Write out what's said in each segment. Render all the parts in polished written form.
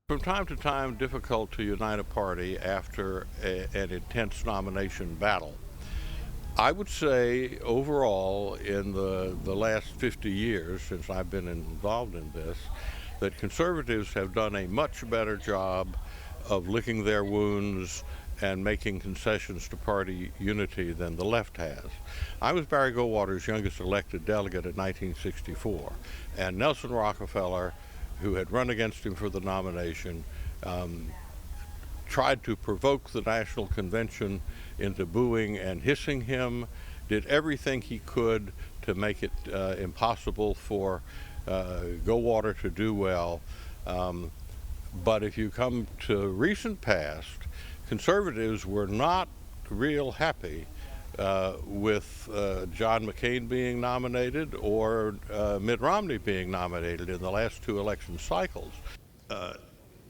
From time to time, difficult to unite a party after an intense nomination battle. I would say overall, in the last 50 years since I've been involved in this, that conservatives have done a much better job of licking their wounds and making concessions to party unity than the left has. I was Barry Goldwater's youngest elected delegate in 1964, and Nelson Rockefeller, who had run against him for the nomination, um, tried to provoke the National Convention into booing and hissing him, did everything he could to make it impossible for Goldwater to do well. But if you come to recent past, conservatives were not real happy with John McCain being nominated or Mitt Romney being nominated in the last two election cycles.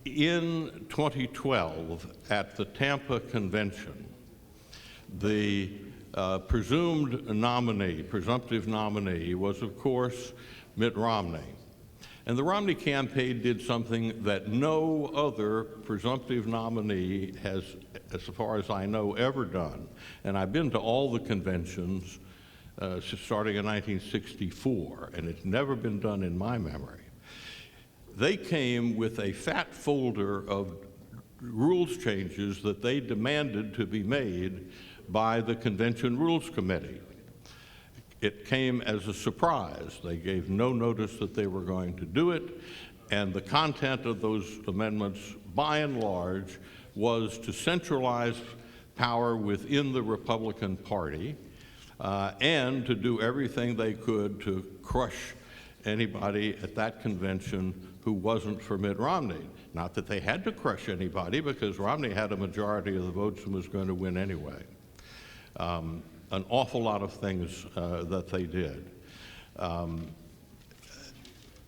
In 2012, at the Tampa Convention, the presumptive nominee was, of course, Mitt Romney. And the Romney campaign did something that no other presumptive nominee has, as far as I know, ever done. And I've been to all the conventions starting in 1964, and it's never been done in my memory. They came with a fat folder of rules changes that they demanded to be made by the Convention Rules Committee. It came as a surprise. They gave no notice that they were going to do it, and the content of those amendments, by and large, was to centralize power within the Republican Party and to do everything they could to crush anybody at that convention who wasn't for Mitt Romney. Not that they had to crush anybody, because Romney had a majority of the votes and was going to win anyway. An awful lot of things that they did.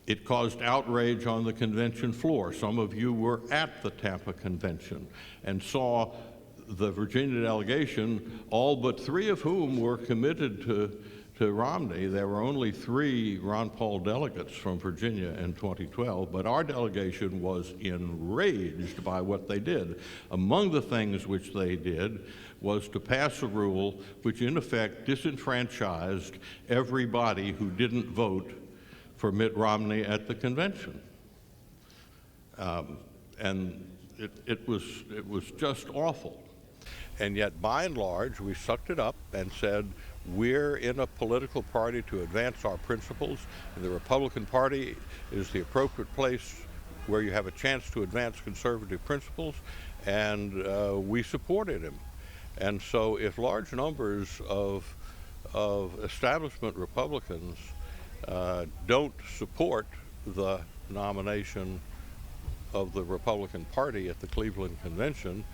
It caused outrage on the convention floor. Some of you were at the Tampa Convention and saw the Virginia delegation, all but three of whom were committed to Romney. There were only three Ron Paul delegates from Virginia in 2012, but our delegation was enraged by what they did. Among the things which they did was to pass a rule which in effect disenfranchised everybody who didn't vote for Mitt Romney at the convention. And it was just awful. And yet, by and large, we sucked it up and said, we're in a political party to advance our principles, and the Republican Party is the appropriate place where you have a chance to advance conservative principles, and we supported him. And so if large numbers of establishment Republicans don't support the nomination of the Republican Party at the Cleveland Convention,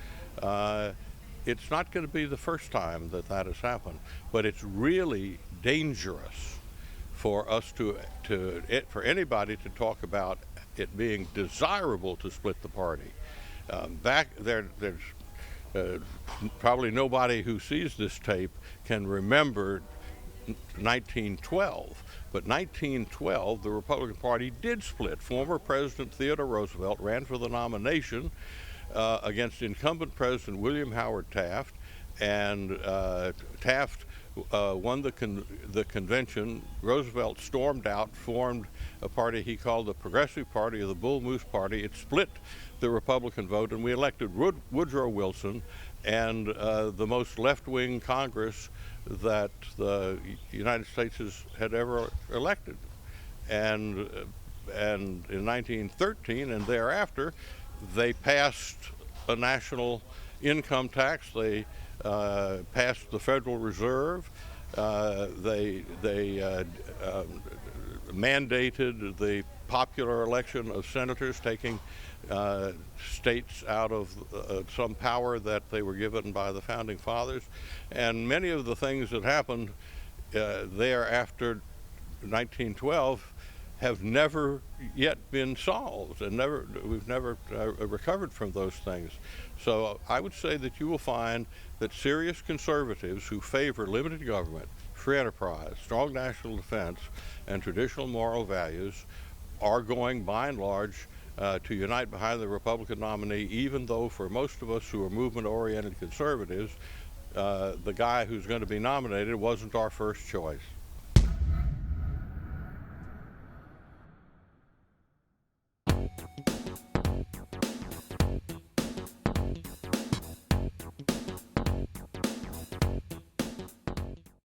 it's not going to be the first time that that has happened, but it's really dangerous for us for anybody to talk about it being desirable to split the party. There's probably nobody who sees this tape can remember 1912. But 1912, the Republican Party did split. Former President Theodore Roosevelt ran for the nomination against incumbent President William Howard Taft, and Taft won the convention. Roosevelt stormed out, formed a party he called the Progressive Party, or the Bull Moose Party. It split the Republican vote, and we elected Woodrow Wilson, and the most left-wing Congress that the United States had ever elected. And in 1913 and thereafter, they passed a national income tax. They passed the Federal Reserve. They mandated the popular election of senators, taking states out of some power that they were given by the Founding Fathers. And many of the things that happened there after 1912 have never yet been solved, and we've never recovered from those things. So I would say that you will find that serious conservatives who favor limited government, free enterprise, strong national defense, and traditional moral values are going, by and large, to unite behind the Republican nominee, even though for most of us who are movement-oriented conservatives, the guy who's going to be nominated wasn't our first choice.